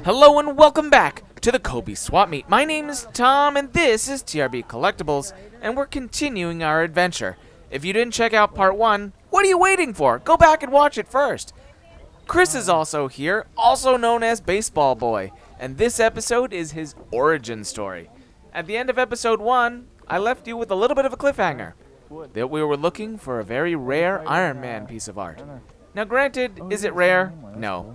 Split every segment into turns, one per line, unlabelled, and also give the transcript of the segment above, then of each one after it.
Hello and welcome back to the Kobey Swap Meet. My name is Tom and this is TRB Collectibles, and we're continuing our adventure. If you didn't check out part 1, what are you waiting for? Go back and watch it first. Chris is also here, also known as Baseball Boy, and this episode is his origin story. At the end of episode 1, I left you with a little bit of a cliffhanger, that we were looking for a very rare Iron Man piece of art. Now granted, is it rare? No.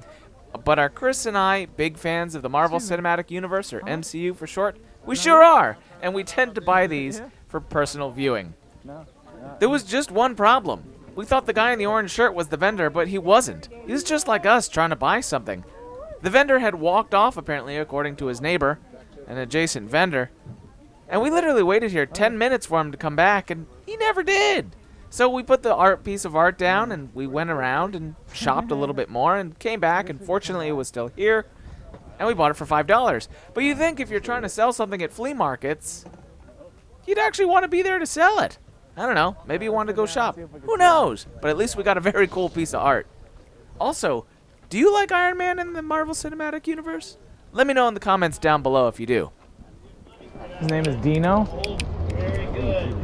But are Chris and I big fans of the Marvel Cinematic Universe, or MCU for short? We sure are, and we tend to buy these for personal viewing. There was just one problem. We thought the guy in the orange shirt was the vendor, but he wasn't. He was just like us trying to buy something. The vendor had walked off, apparently, according to his neighbor, an adjacent vendor. And we literally waited here 10 minutes for him to come back, and he never did. So we put the piece of art down, and we went around and shopped a little bit more and came back, and fortunately it was still here, and we bought it for $5. But you think if you're trying to sell something at flea markets, you'd actually want to be there to sell it. I don't know, maybe you wanted to go shop. Who knows? But at least we got a very cool piece of art. Also, do you like Iron Man in the Marvel Cinematic Universe? Let me know in the comments down below if you do.
His name is Dino.
Very good.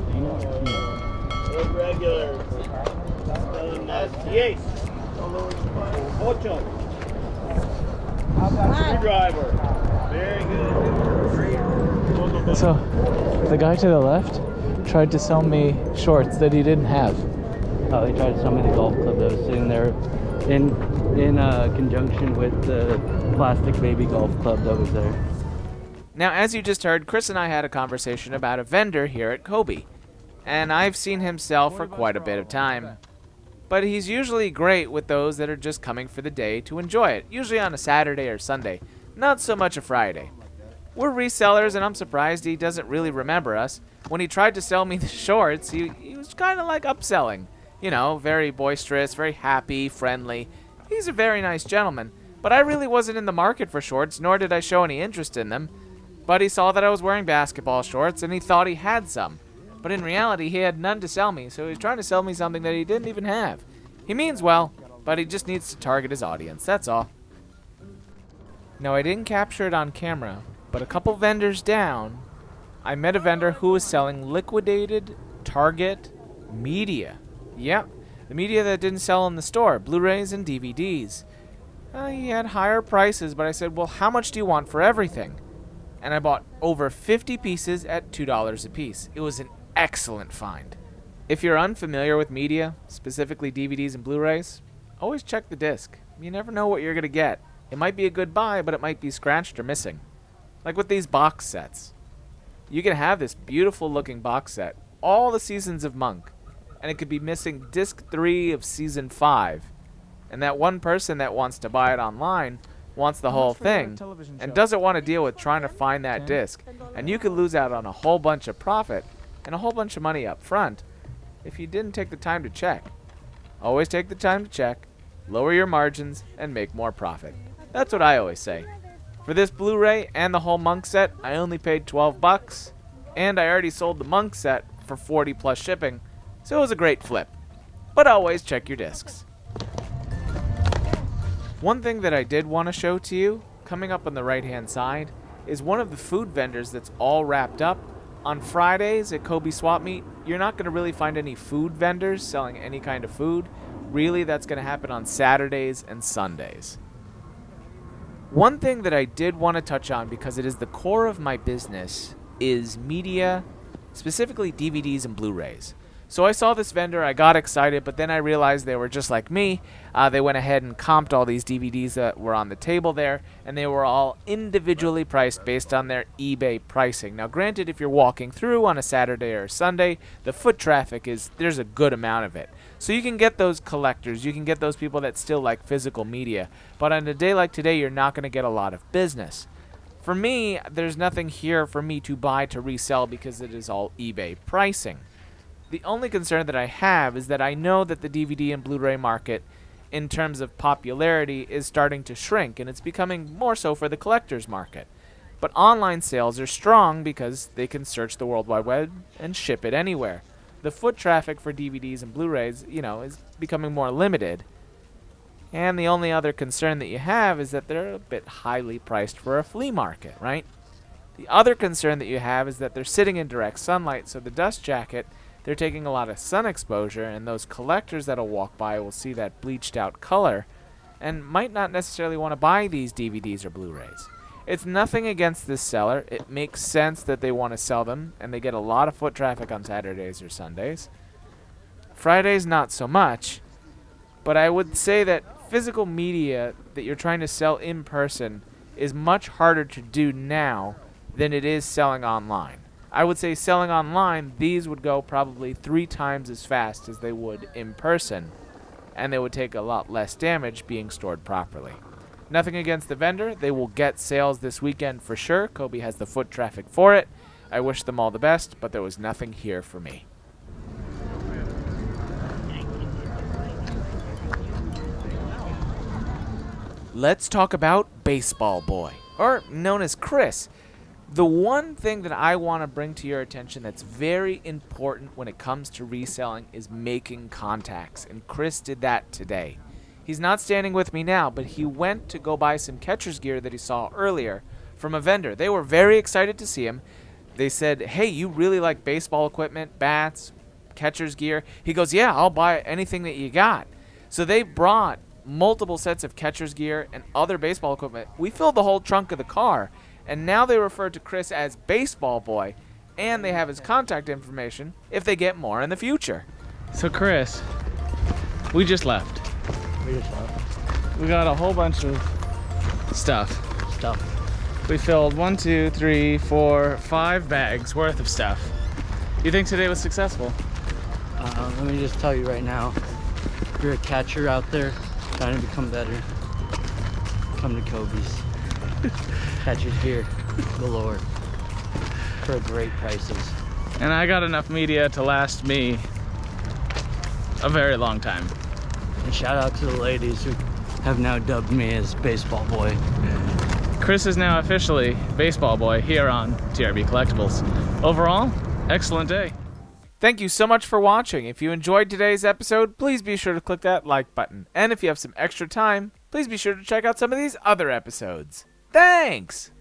Regular. Yes. Ocho. Screwdriver. Very good.
So, the guy to the left tried to sell me shorts that he didn't have.
Oh, he tried to sell me the golf club that was sitting there in conjunction with the plastic baby golf club that was there.
Now, as you just heard, Chris and I had a conversation about a vendor here at Kobey. And I've seen him sell for quite a bit of time. But he's usually great with those that are just coming for the day to enjoy it, usually on a Saturday or Sunday, not so much a Friday. We're resellers, and I'm surprised he doesn't really remember us. When he tried to sell me the shorts, he was kind of like upselling. You know, very boisterous, very happy, friendly. He's a very nice gentleman, but I really wasn't in the market for shorts, nor did I show any interest in them. But he saw that I was wearing basketball shorts, and he thought he had some. But in reality, he had none to sell me, so he was trying to sell me something that he didn't even have. He means well, but he just needs to target his audience, that's all. Now, I didn't capture it on camera, but a couple vendors down, I met a vendor who was selling liquidated Target media. Yep, the media that didn't sell in the store, Blu-rays and DVDs. He had higher prices, but I said, well, how much do you want for everything? And I bought over 50 pieces at $2 a piece. It was an excellent find. If you're unfamiliar with media, specifically DVDs and Blu-rays, always check the disc. You never know what you're going to get. It might be a good buy, but it might be scratched or missing. Like with these box sets. You can have this beautiful looking box set, all the seasons of Monk, and it could be missing disc 3 of season 5. And that one person that wants to buy it online wants the whole thing and doesn't want to deal with trying to find that disc. And you could lose out on a whole bunch of profit and a whole bunch of money up front if you didn't take the time to check. Always take the time to check, lower your margins, and make more profit. That's what I always say. For this Blu-ray and the whole Monk set, I only paid $12, and I already sold the Monk set for 40 plus shipping, so it was a great flip. But always check your discs. One thing that I did want to show to you, coming up on the right-hand side, is one of the food vendors that's all wrapped up. On Fridays at Kobey Swap Meet, you're not going to really find any food vendors selling any kind of food. Really, that's going to happen on Saturdays and Sundays. One thing that I did want to touch on, because it is the core of my business, is media, specifically DVDs and Blu-rays. So I saw this vendor, I got excited, but then I realized they were just like me. They went ahead and comped all these DVDs that were on the table there, and they were all individually priced based on their eBay pricing. Now granted, if you're walking through on a Saturday or a Sunday, the foot traffic there's a good amount of it. So you can get those collectors, you can get those people that still like physical media, but on a day like today, you're not going to get a lot of business. For me, there's nothing here for me to buy to resell because it is all eBay pricing. The only concern that I have is that I know that the DVD and Blu-ray market, in terms of popularity, is starting to shrink, and it's becoming more so for the collector's market. But online sales are strong because they can search the World Wide Web and ship it anywhere. The foot traffic for DVDs and Blu-rays, is becoming more limited. And the only other concern that you have is that they're a bit highly priced for a flea market, right? The other concern that you have is that they're sitting in direct sunlight, so the dust jacket, they're taking a lot of sun exposure, and those collectors that'll walk by will see that bleached out color and might not necessarily want to buy these DVDs or Blu-rays. It's nothing against this seller. It makes sense that they want to sell them, and they get a lot of foot traffic on Saturdays or Sundays. Fridays, not so much, but I would say that physical media that you're trying to sell in person is much harder to do now than it is selling online. I would say selling online, these would go probably 3 times as fast as they would in person, and they would take a lot less damage being stored properly. Nothing against the vendor. They will get sales this weekend for sure. Kobey has the foot traffic for it. I wish them all the best, but there was nothing here for me. Let's talk about Baseball Boy, or known as Chris. The one thing that I want to bring to your attention that's very important when it comes to reselling is making contacts, and Chris did that today. He's not standing with me now, but he went to go buy some catcher's gear that he saw earlier from a vendor. They were very excited to see him. They said, "Hey, you really like baseball equipment, bats, catcher's gear?" He goes, "Yeah, I'll buy anything that you got." So they brought multiple sets of catcher's gear and other baseball equipment. We filled the whole trunk of the car, and now they refer to Chris as Baseball Boy, and they have his contact information if they get more in the future.
So Chris, we just left. We got a whole bunch of stuff. We filled 1, 2, 3, 4, 5 bags worth of stuff. You think today was successful?
Let me just tell you right now, if you're a catcher out there trying to become better, come to Kobey's. Catcher's gear galore for great prices.
And I got enough media to last me a very long time.
And shout out to the ladies who have now dubbed me as Baseball Boy.
Chris is now officially Baseball Boy here on TRB Collectibles. Overall, excellent day.
Thank you so much for watching. If you enjoyed today's episode, please be sure to click that like button. And if you have some extra time, please be sure to check out some of these other episodes. Thanks!